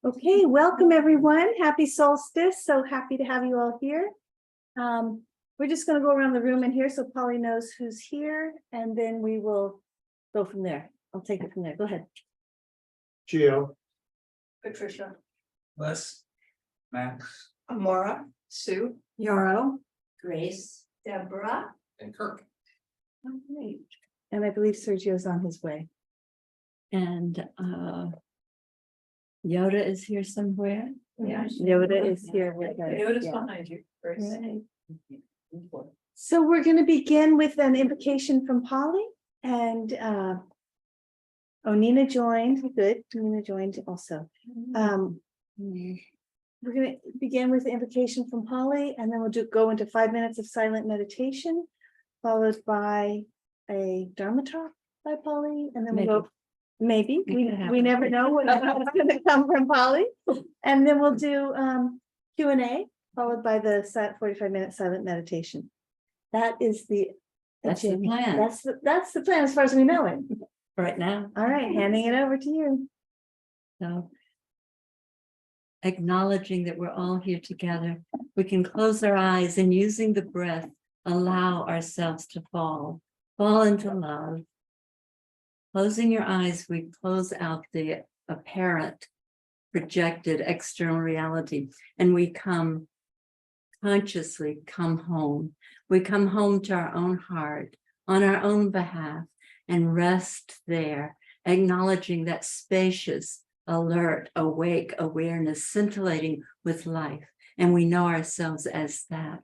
Okay, welcome everyone. Happy solstice. So happy to have you all here. We're just going to go around the room in here so Polly knows who's here, and then we will go from there. I'll take it from there. Go ahead. Gio. Patricia. Les. Max. Amora. Sue. Yarrow. Grace. Deborah. And Kirk. All right. And I believe Sergio's on his way. And Yoda is here somewhere. Yeah. Yoda is here with us. Yoda's Yeah. behind you, Grace. Right. So we're going to begin with an invocation from Polly, and Nina joined. Good, Nina joined also. We're going to begin with the invocation from Polly, and then we'll go into 5 minutes of silent meditation, followed by a Dharma talk by Polly, and then we'll go. Maybe we never know what's going to come from Polly, and then we'll do Q&A, followed by the 45-minute silent meditation. That's the plan. That's the plan as far as we know it Right now. all right, handing it over to you. So acknowledging that we're all here together, we can close our eyes and using the breath, allow ourselves to fall into love. Closing your eyes, we close out the apparent projected external reality, and we consciously come home. We come home to our own heart on our own behalf and rest there, acknowledging that spacious, alert, awake awareness, scintillating with life. And we know ourselves as that.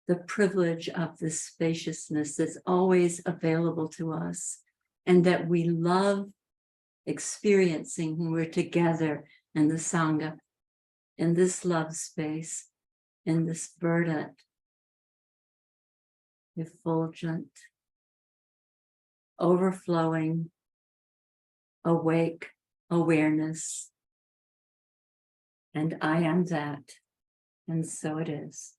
The privilege of this spaciousness that's always available to us, and that we love experiencing when we're together in the Sangha, in this love space, in this verdant, effulgent, overflowing, awake awareness. And I am that, and so it is.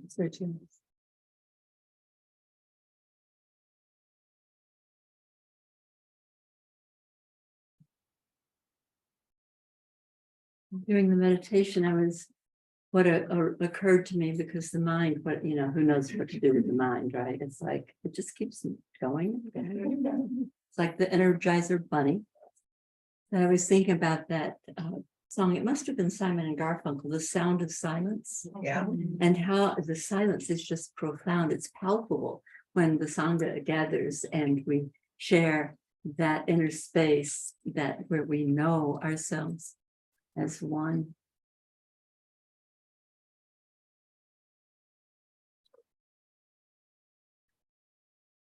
Searching. During the meditation, what occurred to me, because the mind, who knows what to do with the mind, right? It's like, it just keeps going. It's like the Energizer Bunny. And I was thinking about that song. It must have been Simon and Garfunkel, The Sound of Silence. Yeah. And how the silence is just profound. It's palpable when the Sangha gathers and we share that inner space where we know ourselves as one.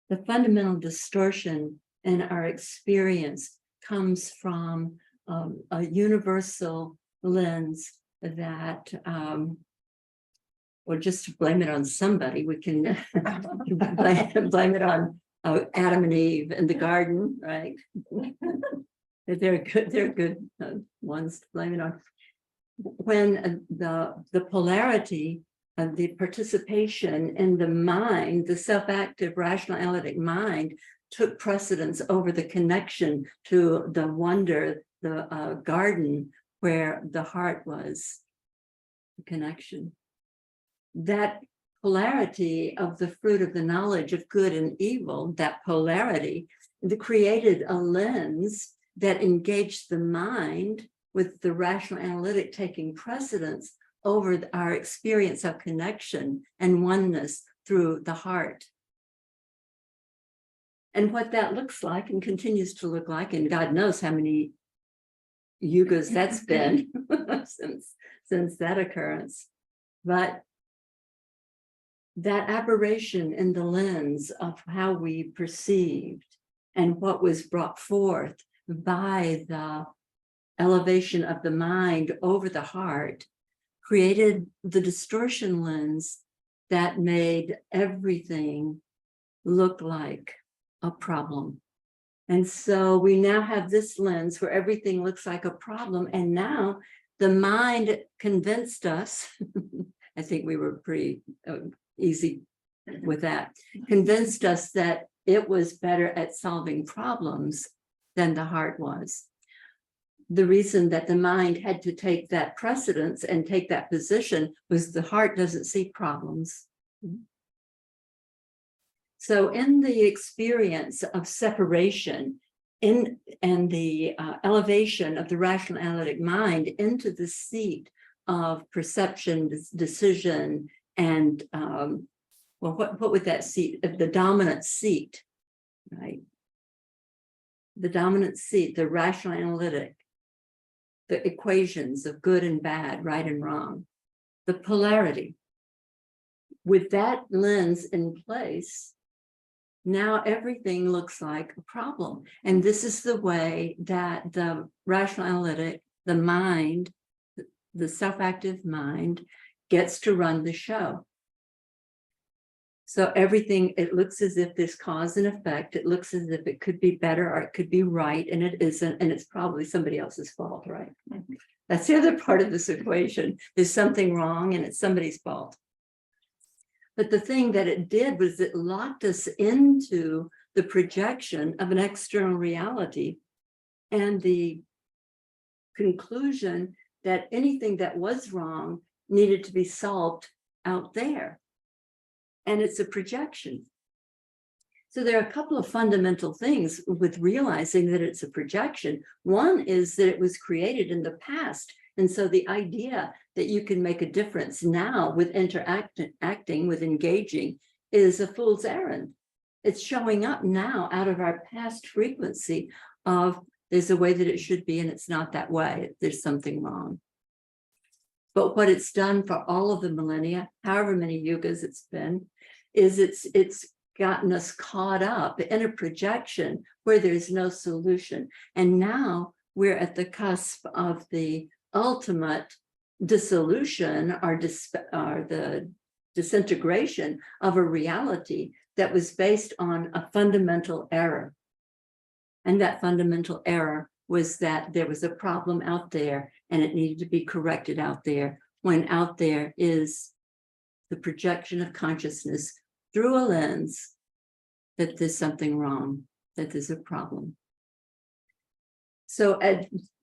The fundamental distortion in our experience comes from a universal lens that, or just to blame it on somebody, we can blame it on Adam and Eve in the garden, right? They're good ones to blame it on. When the polarity of the participation in the mind, the self-active rational analytic mind, took precedence over the connection to the wonder, the garden where the heart was, the connection. That polarity of the fruit of the knowledge of good and evil, that polarity, created a lens that engaged the mind with the rational analytic taking precedence over our experience of connection and oneness through the heart. And what that looks like and continues to look like, and God knows how many yugas that's been since that occurrence. But that aberration in the lens of how we perceived and what was brought forth by the elevation of the mind over the heart created the distortion lens that made everything look like a problem. And so we now have this lens where everything looks like a problem. And now the mind convinced us, I think we were pretty easy with that, convinced us that it was better at solving problems than the heart was. The reason that the mind had to take that precedence and take that position was the heart doesn't see problems. So in the experience of separation and the elevation of the rational analytic mind into the seat of perception, decision, and what would that seat, the dominant seat, right? The dominant seat, the rational analytic, the equations of good and bad, right and wrong, the polarity. With that lens in place, now everything looks like a problem. And this is the way that the rational analytic, the mind, the self-active mind, gets to run the show. So everything, it looks as if there's cause and effect. It looks as if it could be better or it could be right, and it isn't, and it's probably somebody else's fault, right? That's the other part of this equation. There's something wrong and it's somebody's fault. But the thing that it did was it locked us into the projection of an external reality and the conclusion that anything that was wrong needed to be solved out there. And it's a projection. So there are a couple of fundamental things with realizing that it's a projection. One is that it was created in the past. And so the idea that you can make a difference now with acting, with engaging, is a fool's errand. It's showing up now out of our past frequency of there's a way that it should be and it's not that way. There's something wrong. But what it's done for all of the millennia, however many yugas it's been, is it's gotten us caught up in a projection where there's no solution. And now we're at the cusp of the ultimate dissolution or the disintegration of a reality that was based on a fundamental error. And that fundamental error was that there was a problem out there and it needed to be corrected out there, when out there is the projection of consciousness through a lens that there's something wrong, that there's a problem. So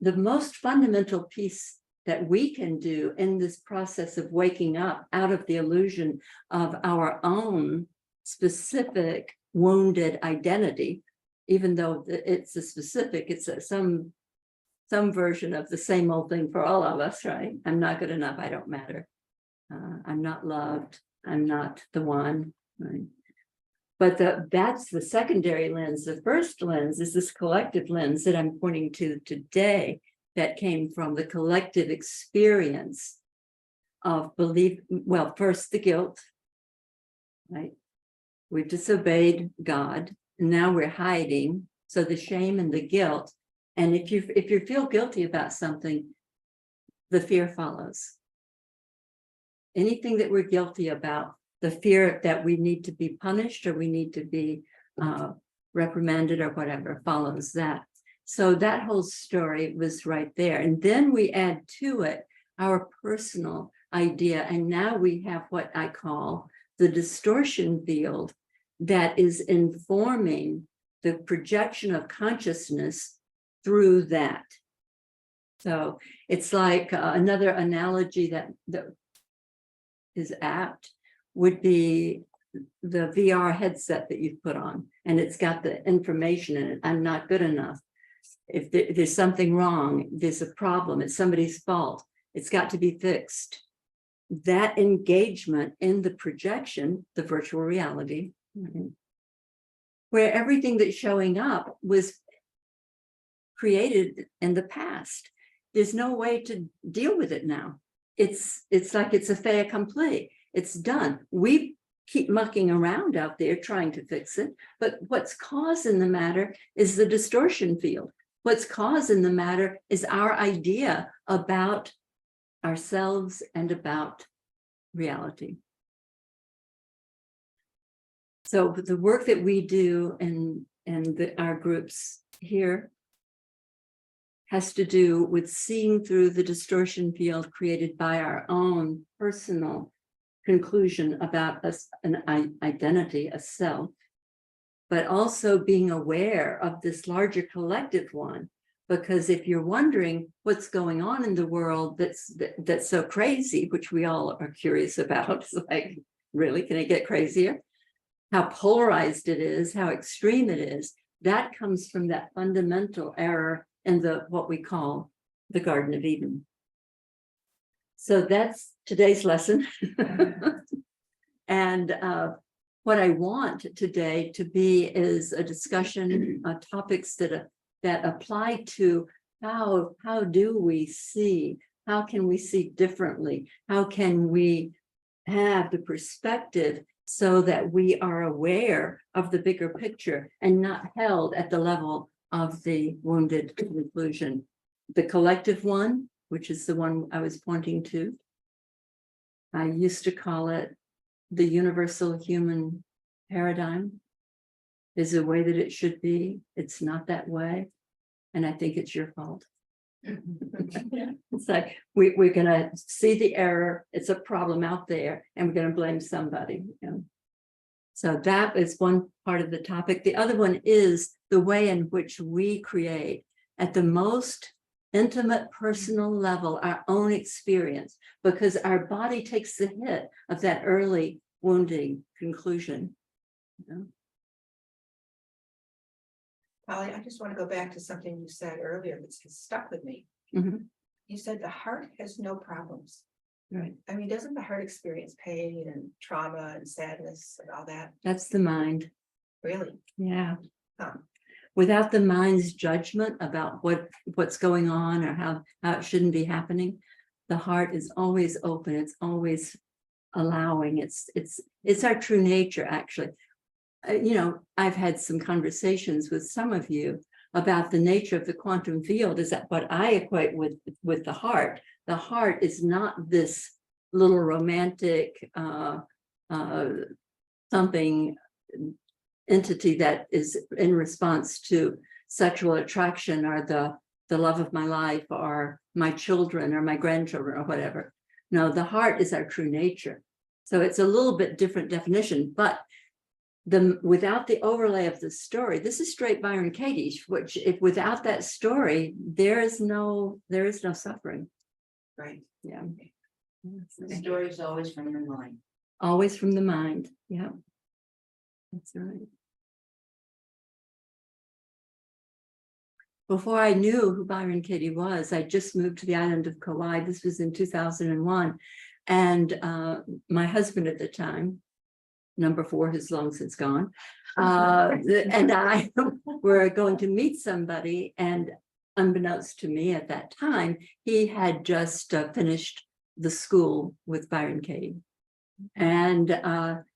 the most fundamental piece that we can do in this process of waking up out of the illusion of our own specific wounded identity, even though it's a specific, it's some version of the same old thing for all of us, right? I'm not good enough, I don't matter. I'm not loved, I'm not the one, right? But that's the secondary lens. The first lens is this collective lens that I'm pointing to today, that came from the collective experience of belief. Well, first the guilt, right? We've disobeyed God, and now we're hiding. So the shame and the guilt. And if you feel guilty about something, the fear follows. Anything that we're guilty about, the fear that we need to be punished or we need to be reprimanded or whatever follows that. So that whole story was right there. And then we add to it our personal idea. And now we have what I call the distortion field that is informing the projection of consciousness through that. So it's like another analogy that is apt would be the VR headset that you've put on, and it's got the information in it. I'm not good enough. If there's something wrong, there's a problem, it's somebody's fault, it's got to be fixed. That engagement in the projection, the virtual reality, where everything that's showing up was created in the past. There's no way to deal with it now. It's like it's a fait accompli. It's done. We keep mucking around out there trying to fix it, but what's causing the matter is the distortion field. What's causing the matter is our idea about ourselves and about reality. So the work that we do in our groups here has to do with seeing through the distortion field created by our own personal conclusion about us, an identity, a self, but also being aware of this larger collective one. Because if you're wondering what's going on in the world that's so crazy, which we all are curious about, it's like, really, can it get crazier? How polarized it is, how extreme it is, that comes from that fundamental error in what we call the Garden of Eden. So that's today's lesson. And what I want today to be is a discussion on topics that apply to how do we see, how can we see differently, how can we have the perspective so that we are aware of the bigger picture and not held at the level of the wounded conclusion. The collective one, which is the one I was pointing to, I used to call it the universal human paradigm, is the way that it should be. It's not that way. And I think it's your fault. It's like we're going to see the error. It's a problem out there, and we're going to blame somebody. So that is one part of the topic. The other one is the way in which we create at the most intimate personal level our own experience, because our body takes the hit of that early wounding conclusion. Pali, I just want to go back to something you said earlier that's stuck with me. Mhm. You said the heart has no problems. Right. I mean, doesn't the heart experience pain and trauma and sadness and all that? That's the mind. Really? Yeah. Huh. Without the mind's judgment about what's going on or how it shouldn't be happening, the heart is always open. It's always allowing. It's our true nature, actually. I've had some conversations with some of you about the nature of the quantum field is that what I equate with the heart. The heart is not this little romantic something entity that is in response to sexual attraction or the love of my life or my children or my grandchildren or whatever. No, the heart is our true nature. So it's a little bit different definition, but without the overlay of the story, this is straight Byron Katie, which if without that story, there is no suffering. Right. Yeah. The story is always from the mind. Always from the mind. Yeah. That's right. Before I knew who Byron Katie was, I just moved to the island of Kauai. This was in 2001. And my husband at the time, number 4, has long since gone, and I were going to meet somebody, and unbeknownst to me at that time, he had just finished the school with Byron Katie. And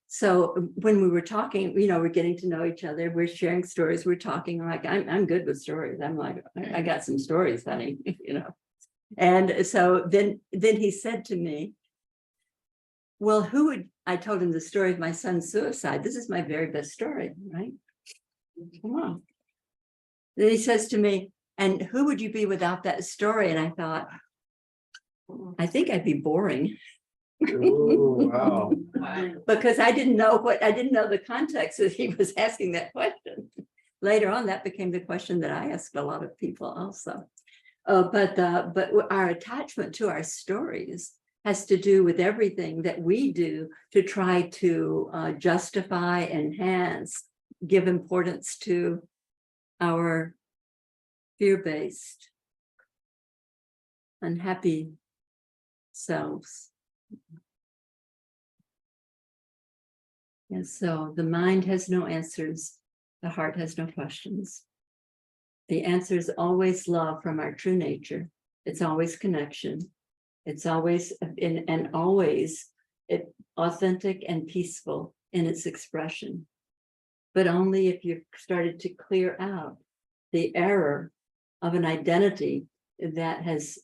so when we were talking, we're getting to know each other, we're sharing stories, we're talking, like, I'm good with stories. I'm like, I got some stories, honey, And so then he said to me, well, I told him the story of my son's suicide. This is my very best story, right? Come on. Then he says to me, and who would you be without that story? And I thought, I think I'd be boring. Oh, wow. Because I didn't know the context that he was asking that question. Later on, that became the question that I asked a lot of people also. But our attachment to our stories has to do with everything that we do to try to justify, enhance, give importance to our fear-based, unhappy selves. And so the mind has no answers, the heart has no questions. The answer is always love from our true nature. It's always connection. It's always always authentic and peaceful in its expression, but only if you've started to clear out the error of an identity that has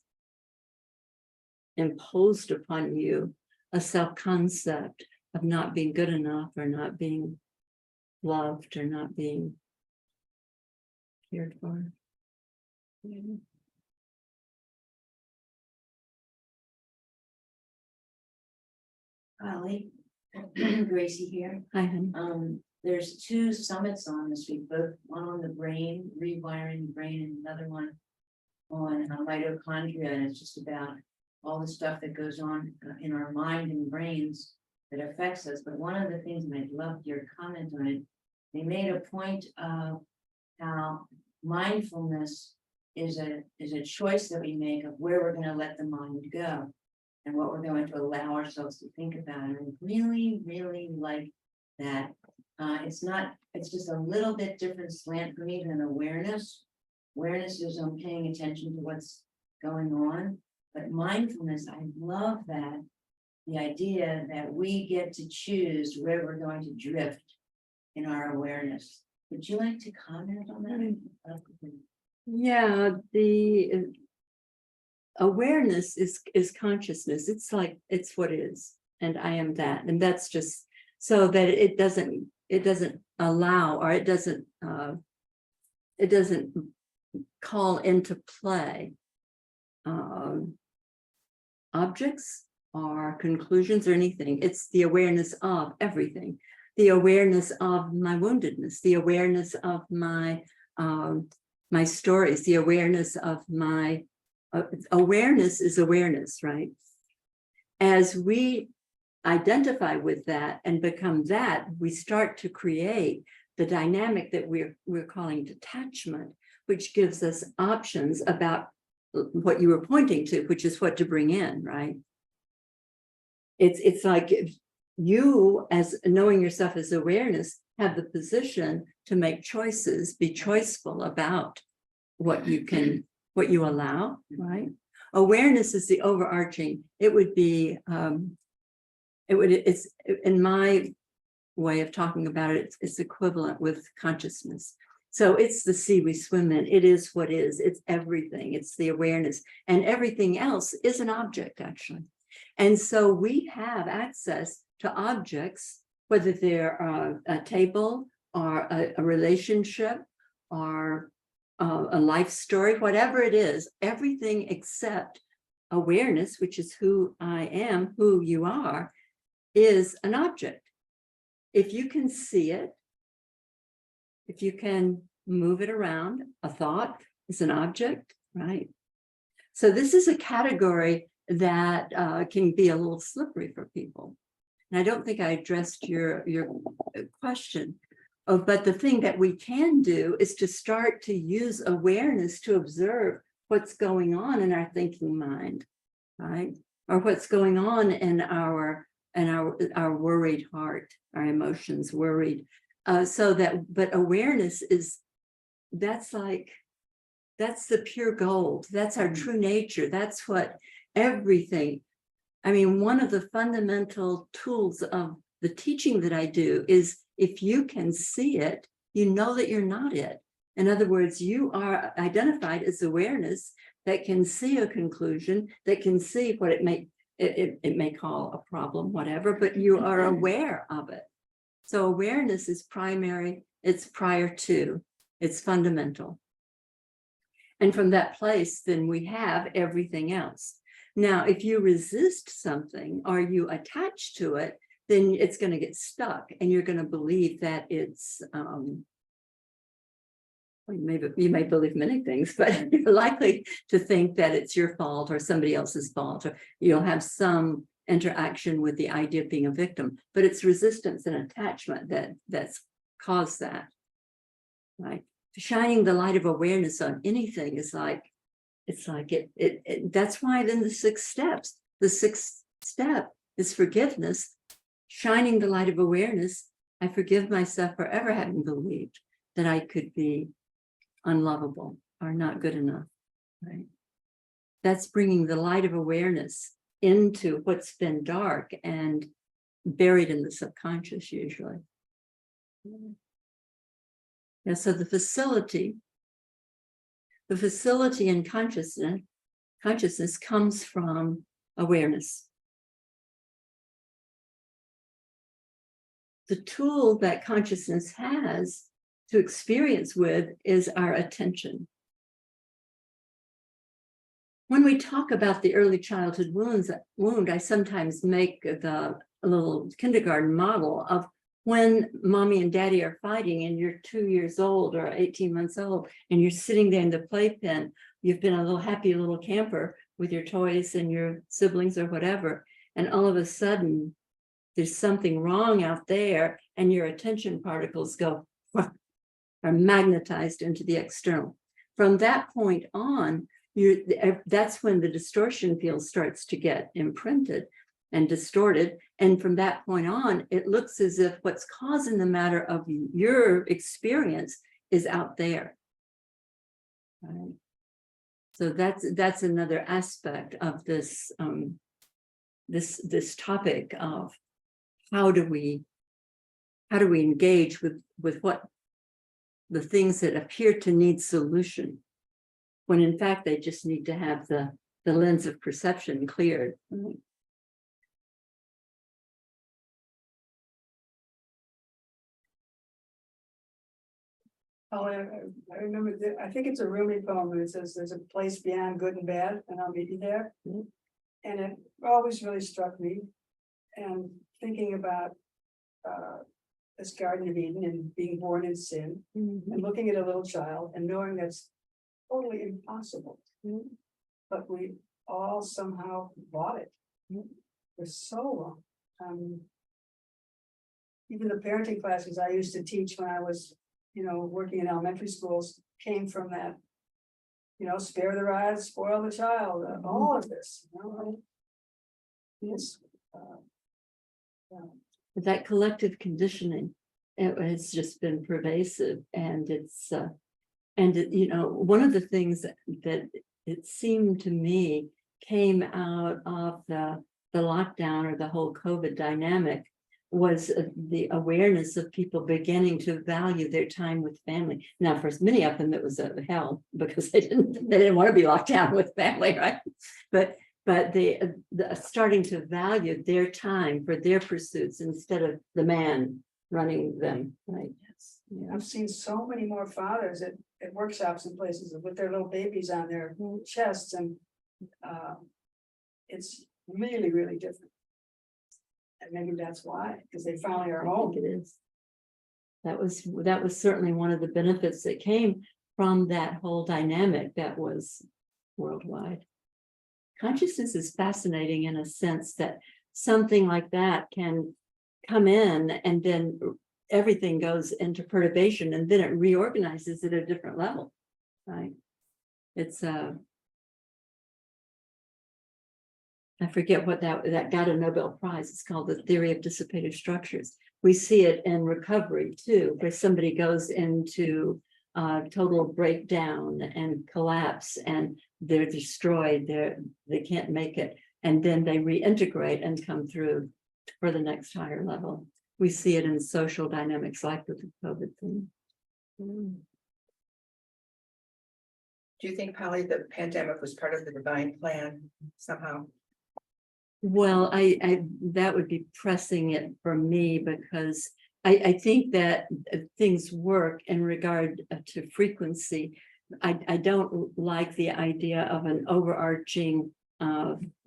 imposed upon you a self-concept of not being good enough or not being loved or not being cared for. Pali, Gracie here. Hi, honey. There's 2 summits on this week, both one on the brain, rewiring the brain, and another one on mitochondria, and it's just about all the stuff that goes on in our mind and brains that affects us. But one of the things, and I'd love your comment on it, they made a point of how mindfulness is a choice that we make of where we're going to let the mind go and what we're going to allow ourselves to think about. And I really, really like that. It's just a little bit different slant for me than awareness. Awareness is paying attention to what's going on, but mindfulness, I love that. The idea that we get to choose where we're going to drift in our awareness. Would you like to comment on that? Yeah, the awareness is consciousness. It's like, it's what is, and I am that. And that's just so that it doesn't allow, or it doesn't call into play objects or conclusions or anything. It's the awareness of everything, the awareness of my woundedness, the awareness of my my stories, the awareness of my awareness is awareness, right? As we identify with that and become that, we start to create the dynamic that we're calling detachment, which gives us options about what you were pointing to, which is what to bring in, right? It's like you, as knowing yourself as awareness, have the position to make choices, be choiceful about what you allow, right? Awareness is the overarching. It would be, it's in my way of talking about it, it's equivalent with consciousness. So it's the sea we swim in. It is what is. It's everything. It's the awareness. And everything else is an object, actually. And so we have access to objects, whether they're a table or a relationship or a life story, whatever it is, everything except awareness, which is who I am, who you are, is an object. If you can see it, if you can move it around, a thought is an object, right? So this is a category that can be a little slippery for people. And I don't think I addressed your question. But the thing that we can do is to start to use awareness to observe what's going on in our thinking mind, right? Or what's going on in our worried heart, our emotions worried. But awareness that's the pure gold. That's our true nature. That's what everything. I mean, one of the fundamental tools of the teaching that I do is if you can see it, you know that you're not it. In other words, you are identified as awareness that can see a conclusion, that can see what it may call a problem, whatever, but you are aware of it. So awareness is primary, it's prior to, it's fundamental. And from that place, then we have everything else. Now, if you resist something or you attach to it, then it's going to get stuck and you're going to believe that it's, you may believe many things, but you're likely to think that it's your fault or somebody else's fault, or you'll have some interaction with the idea of being a victim, but it's resistance and attachment that's caused that, right? Shining the light of awareness on anything is like, that's why then the 6 steps, the 6th step is forgiveness, shining the light of awareness. I forgive myself for ever having believed that I could be unlovable or not good enough, right? That's bringing the light of awareness into what's been dark and buried in the subconscious usually. Yeah, so the facility in consciousness comes from awareness. The tool that consciousness has to experience with is our attention. When we talk about the early childhood wound, I sometimes make a little kindergarten model of when mommy and daddy are fighting and you're 2 years old or 18 months old and you're sitting there in the playpen. You've been a little happy little camper with your toys and your siblings or whatever, and all of a sudden there's something wrong out there and your attention particles are magnetized into the external. From that point on, that's when the distortion field starts to get imprinted and distorted. And from that point on, it looks as if what's causing the matter of your experience is out there. Right? So that's another aspect of this this topic of how do we engage with what the things that appear to need solution, when in fact they just need to have the lens of perception cleared. Oh, I remember, I think it's a Rumi poem, and it says, there's a place beyond good and bad, and I'll meet you there. Mm-hmm. And it always really struck me, and thinking about this Garden of Eden and being born in sin, and looking at a little child and knowing that's totally impossible. But we all somehow bought it for so long. Even the parenting classes I used to teach when I was, working in elementary schools came from that, spare the rod, spoil the child, all of this, yes. That collective conditioning, it has just been pervasive, and it's one of the things that it seemed to me came out of the lockdown or the whole COVID dynamic was the awareness of people beginning to value their time with family. Now, for many of them, it was a hell because they didn't want to be locked down with family, right? But the starting to value their time for their pursuits instead of the man running them, right? Yes. Yeah. I've seen so many more fathers at workshops and places with their little babies on their chests, and it's really, really different. And maybe that's why, because they finally are I home. think it is. That was certainly one of the benefits that came from that whole dynamic that was worldwide. Consciousness is fascinating in a sense that something like that can come in and then everything goes into perturbation and then it reorganizes at a different level, right? It's I forget what that got a Nobel Prize. It's called the theory of dissipated structures. We see it in recovery too, where somebody goes into total breakdown and collapse and they're destroyed, they can't make it, and then they reintegrate and come through for the next higher level. We see it in social dynamics like with the COVID thing. Do you think, Polly, the pandemic was part of the divine plan somehow? Well, I that would be pressing it for me because I think that things work in regard to frequency. I don't like the idea of an overarching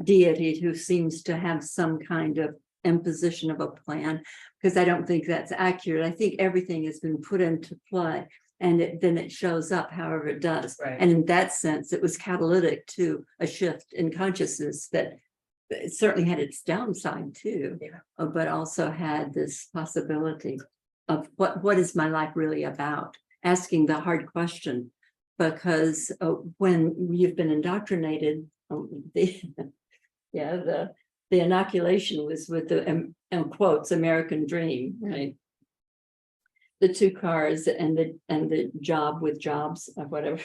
deity who seems to have some kind of imposition of a plan, because I don't think that's accurate. I think everything has been put into play and then it shows up however it does. Right. And in that sense, it was catalytic to a shift in consciousness that it certainly had its downside too, but also had this possibility of what is my life really about? Asking the hard question, because when you've been indoctrinated, the inoculation was with the in quotes American dream, right? The 2 cars and the job with jobs or whatever,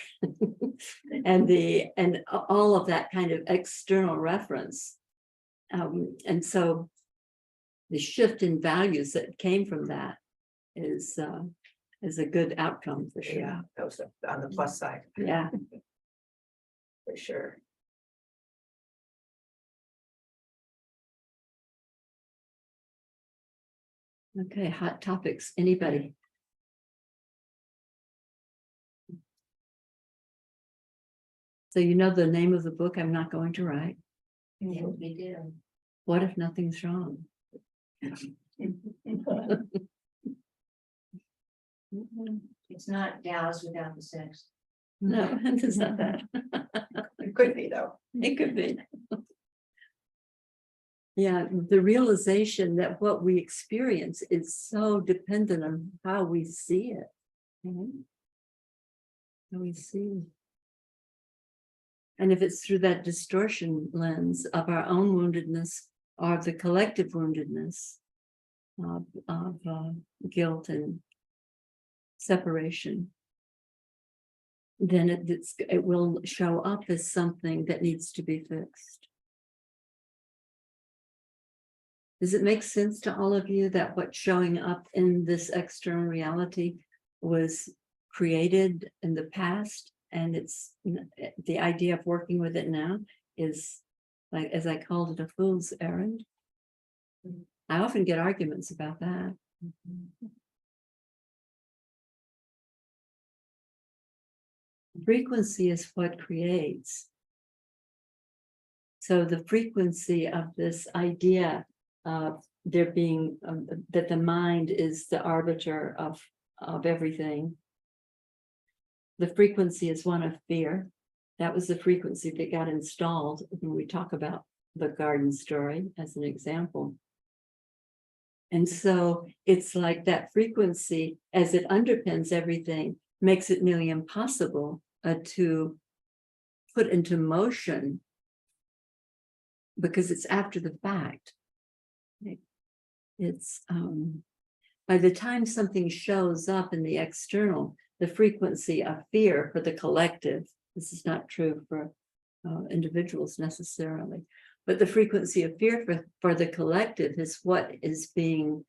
and all of that kind of external reference. And so the shift in values that came from that is a good outcome for sure. Yeah, that was on the plus side. Yeah. For sure. Okay, hot topics. Anybody? So you know the name of the book I'm not going to write. Yeah, we do. What if nothing's wrong? It's not Dallas without the sex. No, it's not that. It could be, though. It could be. Yeah, the realization that what we experience is so dependent on how we see it. How we see. And if it's through that distortion lens of our own woundedness or the collective woundedness of guilt and separation, then it will show up as something that needs to be fixed. Does it make sense to all of you that what's showing up in this external reality was created in the past, and it's the idea of working with it now is, like, as I called it, a fool's errand? I often get arguments about that. Frequency is what creates. So the frequency of this idea of there being that the mind is the arbiter of everything. The frequency is one of fear. That was the frequency that got installed when we talk about the garden story as an example. And so it's like that frequency, as it underpins everything, makes it nearly impossible to put into motion because it's after the fact. It's by the time something shows up in the external, the frequency of fear for the collective, this is not true for individuals necessarily, But the frequency of fear for the collective is what is being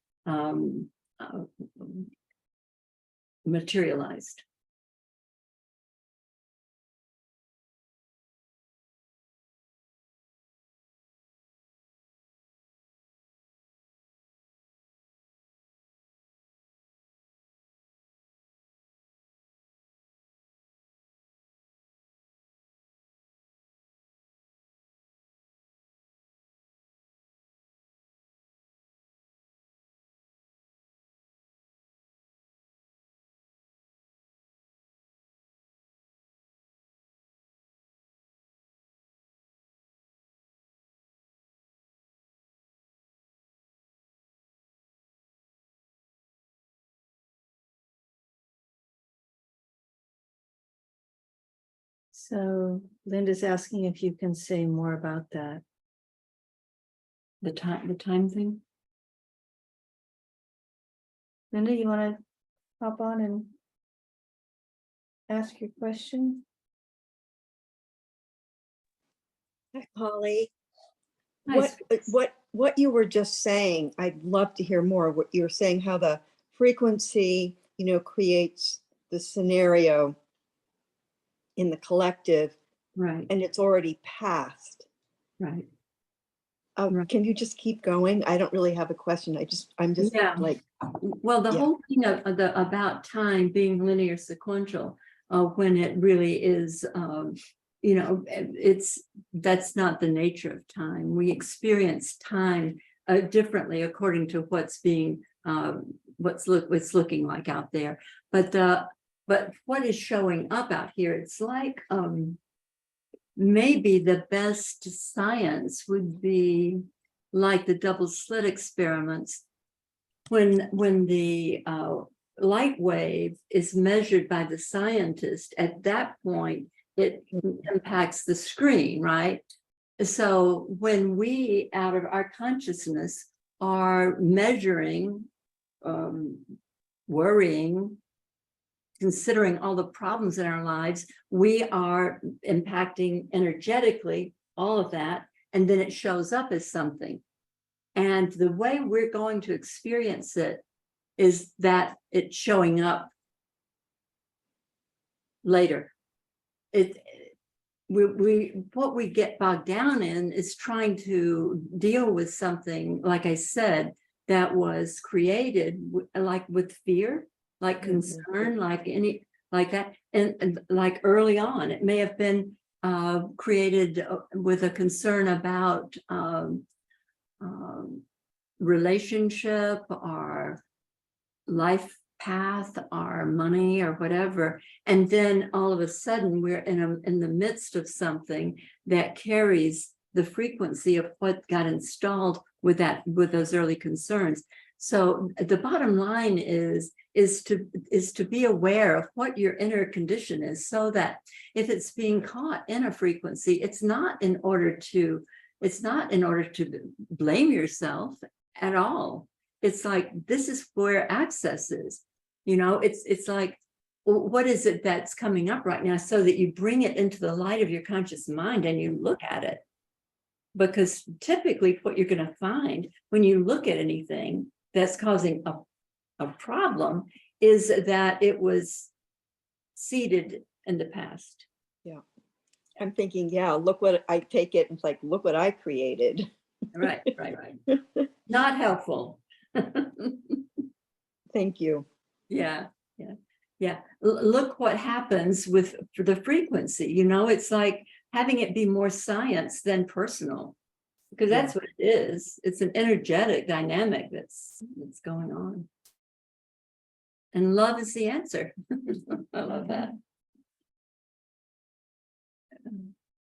materialized. So Linda's asking if you can say more about that. The time thing. Linda, you want to hop on and ask your question? Hi, Polly. Nice. What you were just saying, I'd love to hear more. What you were saying, how the frequency, creates the scenario in the collective, Right, and it's already passed. right. Right. Can you just keep going? I don't really have a question. I'm just Yeah. like, Well, the Yeah. whole thing about time being linear sequential, when it really is, that's not the nature of time. We experience time differently according to what's being, what's looking like out there. But what is showing up out here? It's like maybe the best science would be like the double slit experiments. When the light wave is measured by the scientist, at that point, it impacts the screen, right? So when we, out of our consciousness, are measuring, worrying, considering all the problems in our lives, we are impacting energetically all of that, and then it shows up as something. And the way we're going to experience it is that it's showing up later. What we get bogged down in is trying to deal with something, like I said, that was created like with fear, like concern, like that, and like early on, it may have been created with a concern about relationship or life path or money or whatever, and then all of a sudden we're in the midst of something that carries the frequency of what got installed with those early concerns. So the bottom line is to be aware of what your inner condition is, so that if it's being caught in a frequency, it's not in order to blame yourself at all. It's like, this is where access is. It's like, well, what is it that's coming up right now, so that you bring it into the light of your conscious mind and you look at it. Because typically what you're going to find when you look at anything that's causing a problem is that it was seeded in the past. yeah. I'm thinking, yeah, look what I take it. It's like, look what I created. Right. Not helpful. Thank you. Yeah. Look what happens with the frequency. It's like having it be more science than personal, because that's what it is. It's an energetic dynamic that's going on. And love is the answer. I love that.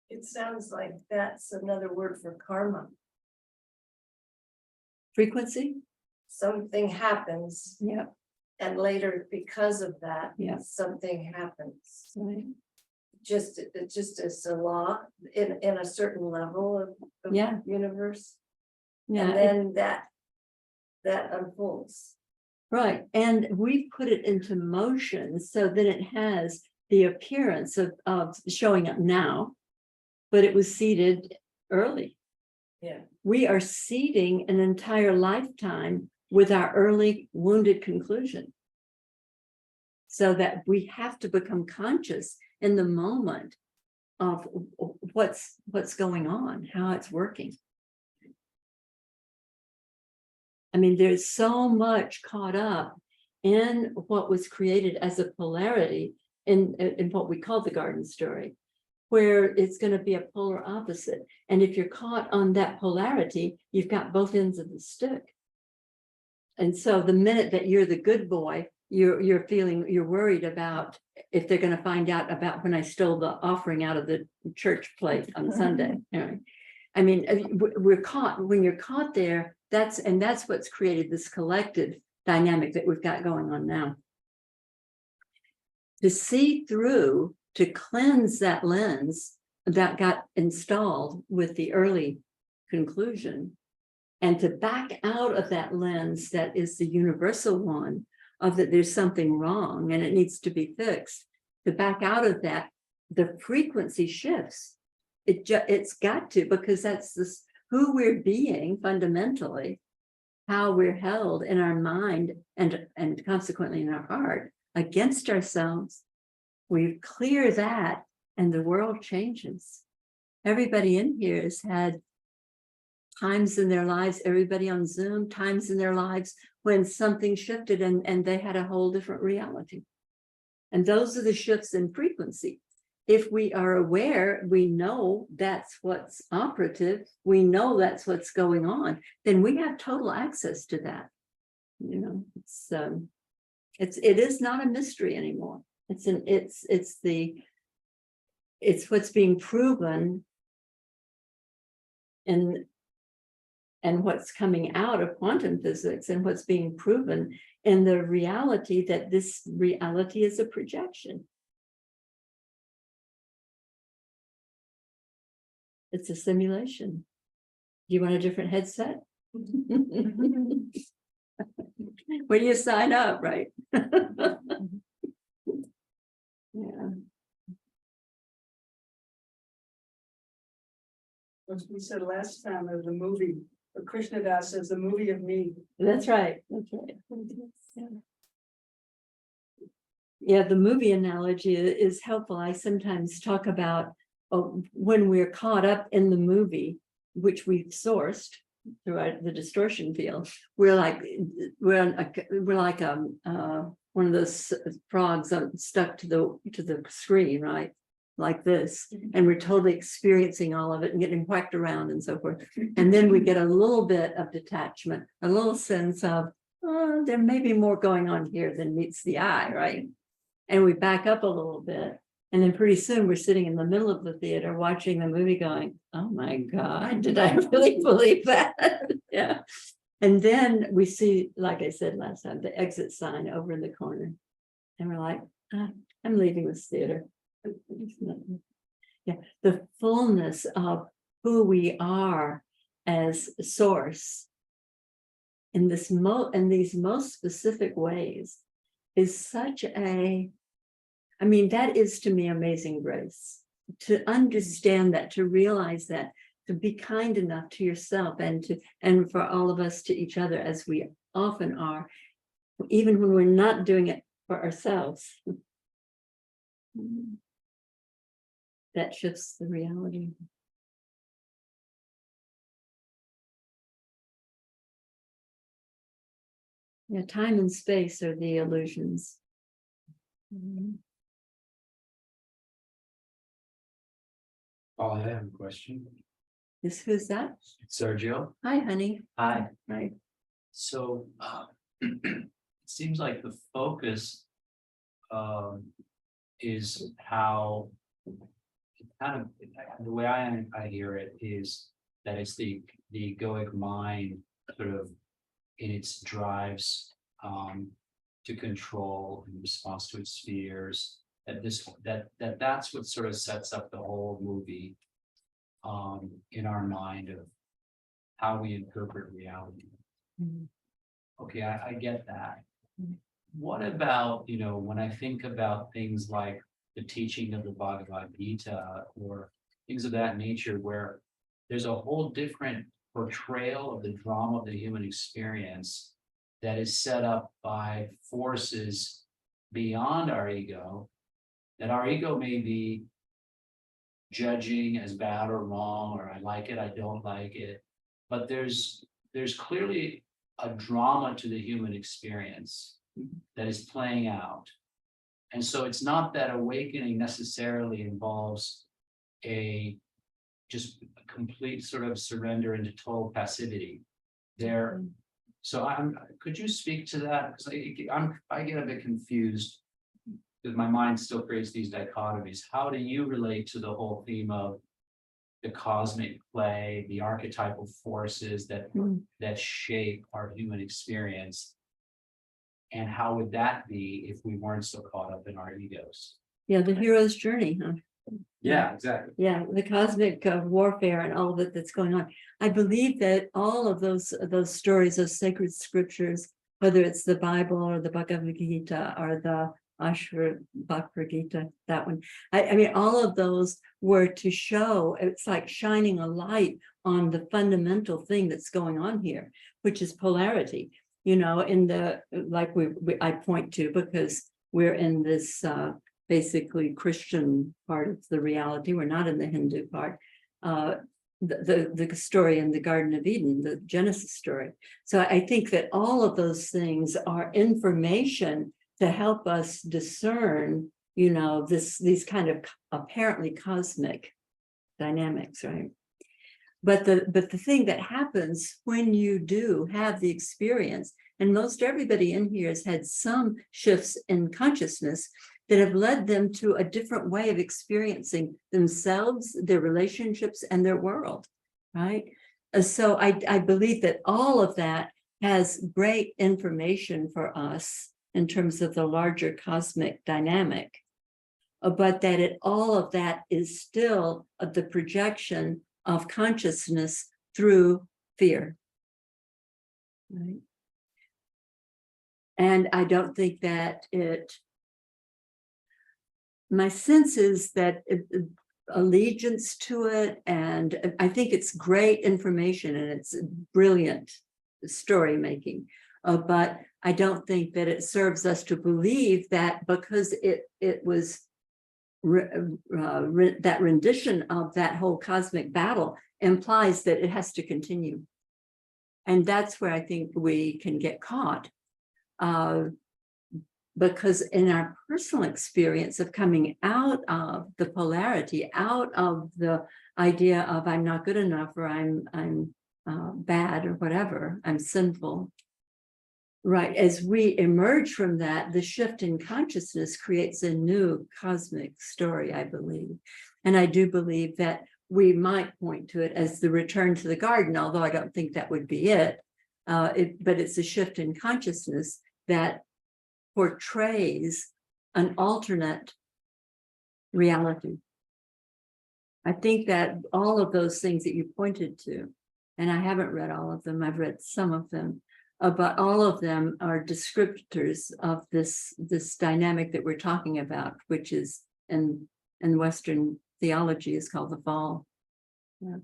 It sounds like that's another word for karma. Frequency? Something happens Yeah. and later because of that, Yeah. something happens. Right. It just is a law in a certain level of Yeah. universe. Yeah. And then that unfolds. Right. And we put it into motion so that it has the appearance of showing up now, but it was seeded early. Yeah. We are seeding an entire lifetime with our early wounded conclusion. So that we have to become conscious in the moment of what's going on, how it's working. I mean, there's so much caught up in what was created as a polarity in what we call the garden story, where it's going to be a polar opposite. And if you're caught on that polarity, you've got both ends of the stick. And so the minute that you're the good boy, you're worried about if they're going to find out about when I stole the offering out of the church plate on Sunday. I mean, we're caught when you're caught there. That's what's created this collective dynamic that we've got going on now. To see through, to cleanse that lens that got installed with the early conclusion, and to back out of that lens that is the universal one of that there's something wrong and it needs to be fixed. To back out of that, the frequency shifts. It's got to, because that's this who we're being fundamentally, how we're held in our mind and consequently in our heart against ourselves. We clear that and the world changes. Everybody in here has had times in their lives, everybody on Zoom, times in their lives when something shifted and they had a whole different reality. And those are the shifts in frequency. If we are aware, we know that's what's operative, we know that's what's going on, then we have total access to that. You know, it is not a mystery anymore. It's what's being proven and what's coming out of quantum physics and what's being proven in the reality that this reality is a projection. It's a simulation. Do you want a different headset? When you sign up, right? Yeah. As we said last time, of the movie, Krishnadas says the movie of me. That's right. That's right. Yeah, the movie analogy is helpful. I sometimes talk about when we're caught up in the movie, which we've sourced through the distortion field. We're like one of those frogs stuck to the screen, right? Like this, and we're totally experiencing all of it and getting whacked around and so forth. And then we get a little bit of detachment, a little sense of, oh, there may be more going on here than meets the eye, right? And we back up a little bit. And then pretty soon we're sitting in the middle of the theater watching the movie going, oh my God, did I really believe that? Yeah. And then we see, like I said last time, the exit sign over in the corner. And we're like, I'm leaving this theater. Yeah, the fullness of who we are as source in these most specific ways is such a, I mean, that is to me amazing grace. To understand that, to realize that, to be kind enough to yourself and for all of us to each other, as we often are, even when we're not doing it for ourselves. That shifts the reality. Yeah, time and space are the illusions. Oh, I have a question. Who's that? Sergio. Hi, honey. Hi. Hi. So it seems like the focus is how kind of the way I hear it is that it's the egoic mind sort of in its drives to control in response to its fears, that's what sort of sets up the whole movie in our mind of how we interpret reality. Okay, I get that. What about, when I think about things like the teaching of the Bhagavad Gita or things of that nature, where there's a whole different portrayal of the drama of the human experience that is set up by forces beyond our ego, that our ego may be judging as bad or wrong, or I like it, I don't like it. But there's clearly a drama to the human experience that is playing out. And so it's not that awakening necessarily involves a just a complete sort of surrender into total passivity. There, so could you speak to that? Because I get a bit confused because my mind still creates these dichotomies. How do you relate to the whole theme of the cosmic play, the archetypal forces that shape our human experience? And how would that be if we weren't so caught up in our egos? Yeah, the hero's journey, huh? Yeah, exactly. Yeah, the cosmic warfare and all that that's going on. I believe that all of those stories, those sacred scriptures, whether it's the Bible or the Bhagavad Gita or the Ashwabhakra Gita, that one. I mean, all of those were to show, it's like shining a light on the fundamental thing that's going on here, which is polarity. You know, in the, like I point to, because we're in this basically Christian part of the reality, we're not in the Hindu part, the story in the Garden of Eden, the Genesis story. So I think that all of those things are information to help us discern, you know, these kind of apparently cosmic dynamics, right? But the thing that happens when you do have the experience, and most everybody in here has had some shifts in consciousness that have led them to a different way of experiencing themselves, their relationships, and their world, right? So I believe that all of that has great information for us in terms of the larger cosmic dynamic, but that all of that is still the projection of consciousness through fear. Right? And I don't think that my sense is that allegiance to it, and I think it's great information and it's brilliant story making, but I don't think that it serves us to believe that because it was that rendition of that whole cosmic battle implies that it has to continue. And that's where I think we can get caught. Because in our personal experience of coming out of the polarity, out of the idea of I'm not good enough, or I'm bad, or whatever, I'm sinful, right? As we emerge from that, the shift in consciousness creates a new cosmic story, I believe. And I do believe that we might point to it as the return to the garden, although I don't think that would be it. But it's a shift in consciousness that portrays an alternate reality. I think that all of those things that you pointed to, and I haven't read all of them, I've read some of them, but all of them are descriptors of this dynamic that we're talking about, which is in Western theology is called the fall. Yeah.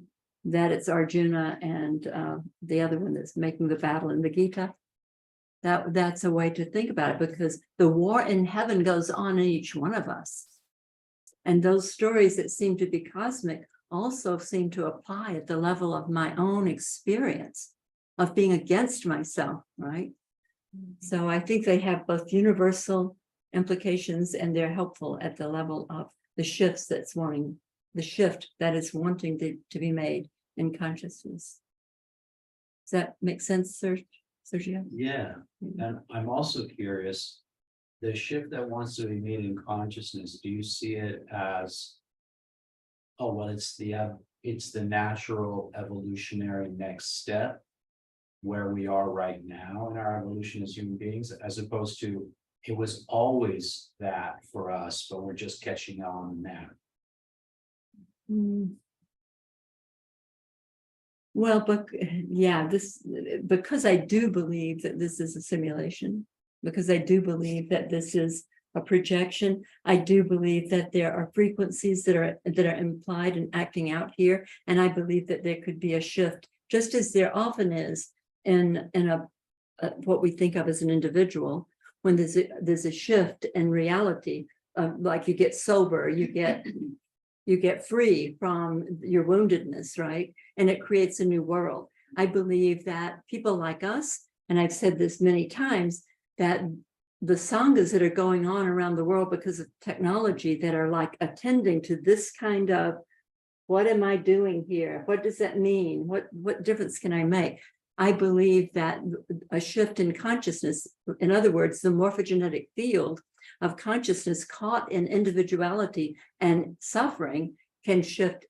That it's Arjuna and the other one that's making the battle in the Gita. That's a way to think about it, because the war in heaven goes on in each one of us. And those stories that seem to be cosmic also seem to apply at the level of my own experience of being against myself, right? So I think they have both universal implications, and they're helpful at the level of the shifts the shift that is wanting to be made in consciousness. Does that make sense, Sergio? Yeah, and I'm also curious, the shift that wants to be made in consciousness, do you see it as, oh, well, it's the natural evolutionary next step where we are right now in our evolution as human beings, as opposed to it was always that for us, but we're just catching on now? Well, but yeah, because I do believe that this is a simulation, because I do believe that this is a projection. I do believe that there are frequencies that are implied and acting out here, and I believe that there could be a shift, just as there often is in what we think of as an individual, when there's a shift in reality, like you get sober, you get free from your woundedness, right? And it creates a new world. I believe that people like us, and I've said this many times, that the sanghas that are going on around the world because of technology that are like attending to this kind of, what am I doing here? What does that mean? What difference can I make? I believe that a shift in consciousness, in other words, the morphogenetic field of consciousness caught in individuality and suffering can shift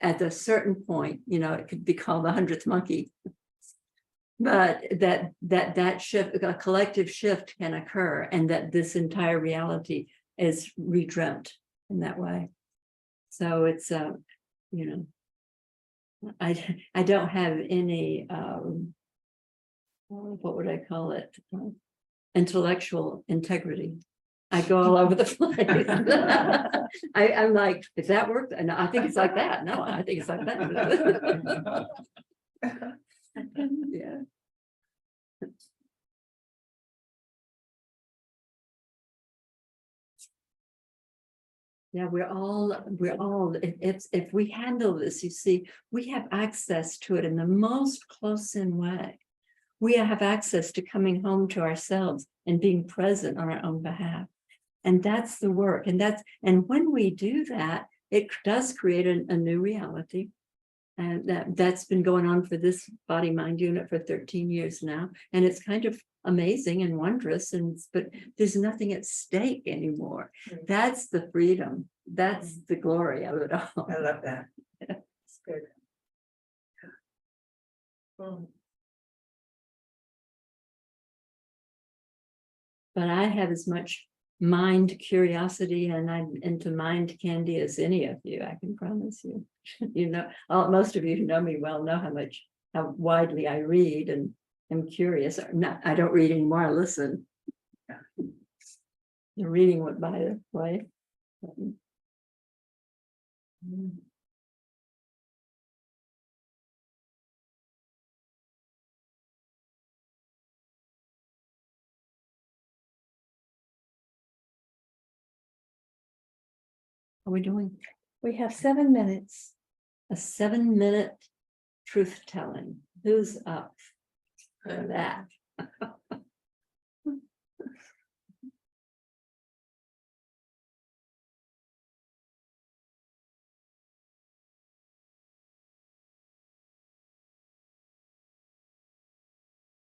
at a certain point. You know, it could be called the 100th monkey. But that shift, a collective shift can occur, and that this entire reality is redreamt in that way. So it's you know, I don't have any what would I call it, intellectual integrity. I go all over the place. I'm like, if that worked, and I think it's like that. No, I think it's like that. Yeah. Yeah, we're all, if we handle this, you see, we have access to it in the most close-in way. We have access to coming home to ourselves and being present on our own behalf. And that's the work. And when we do that, it does create a new reality. And that's been going on for this body mind unit for 13 years now. And it's kind of amazing and wondrous, but there's nothing at stake anymore. That's the freedom. That's the glory of it all. I love that. It's good. But I have as much mind curiosity, and I'm into mind candy as any of you, I can promise you. You know, most of you who know me well know how widely I read and am curious. I don't read anymore, I listen. The reading went by the way. Are we doing We have 7 minutes. a 7-minute truth telling? Who's up for that?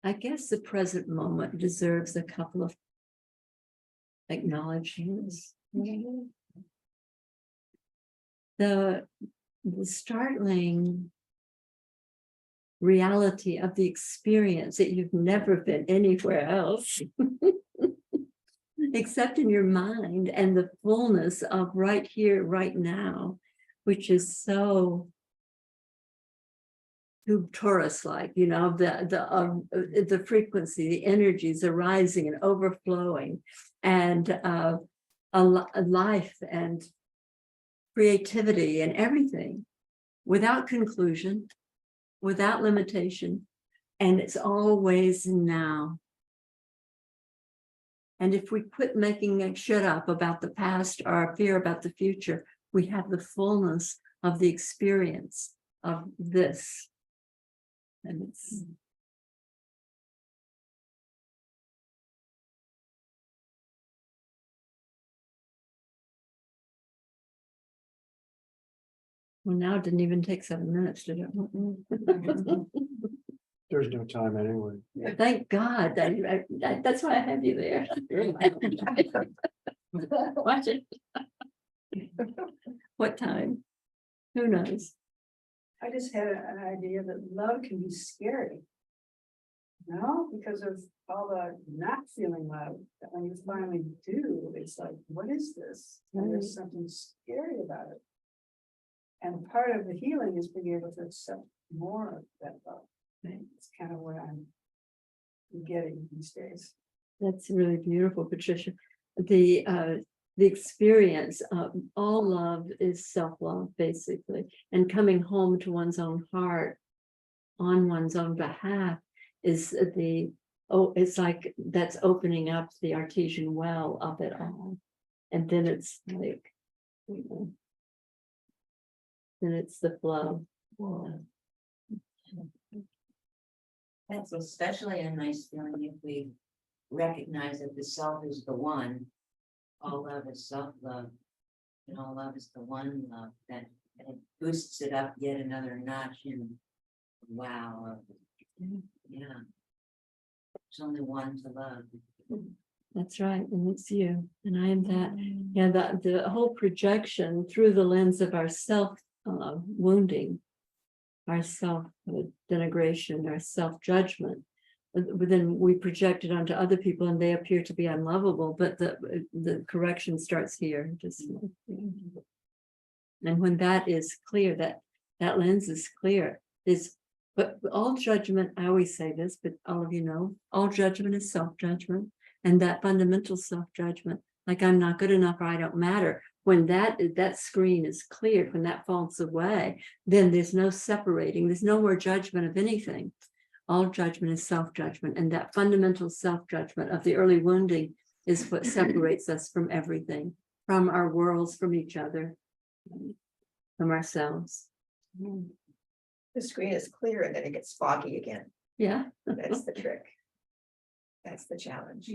I guess the present moment deserves a couple of acknowledgements. The startling reality of the experience that you've never been anywhere else except in your mind, and the fullness of right here, right now, which is so Taurus-like, you know, the frequency, the energies arising and overflowing, and a life and creativity and everything without conclusion, without limitation, and it's always now. And if we quit making shit up about the past or our fear about the future, we have the fullness of the experience of this. And it's well, now it didn't even take 7 minutes, did it? There's no time anyway. Thank God. That's why I have you there. Watch it. What time? Who knows? I just had an idea that love can be scary. No, because of all the not feeling love, that when you finally do, it's like, what is this? And there's something scary about it. And part of the healing is being able to accept more of that love. It's kind of what I'm getting these days. That's really beautiful, Patricia. the experience of all love is self-love, basically, and coming home to one's own heart on one's own behalf is it's like that's opening up the artesian well of it all. And then it's like, then it's the flow. That's especially a nice feeling if we recognize that the self is the one. All love is self-love. And all love is the one love that and it boosts it up yet another notch in wow. Yeah. There's only one to love. That's right, and it's you, and I am that. Yeah, the whole projection through the lens of our self wounding, our self denigration, our self judgment. But then we project it onto other people, and they appear to be unlovable. But the correction starts here. Just and when that is clear, that lens is clear. But all judgment. I always say this, but all of you know, all judgment is self judgment. And that fundamental self-judgment, like I'm not good enough or I don't matter, when that screen is cleared, when that falls away, then there's no separating, there's no more judgment of anything. All judgment is self-judgment, and that fundamental self-judgment of the early wounding is what separates us from everything, from our worlds, from each other, from ourselves. The screen is clear and then it gets foggy again. Yeah. That's the trick. That's the challenge.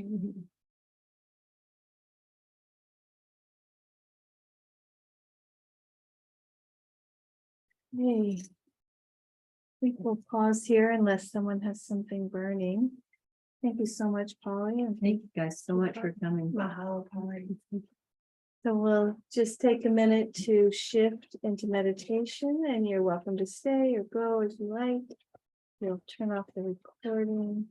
Hey. We will pause here unless someone has something burning. Thank you so much, Polly. And Thank you guys so much for coming. Mahalo, Polly. so we'll just take a minute to shift into meditation, and you're welcome to stay or go as you like. We'll turn off the recording.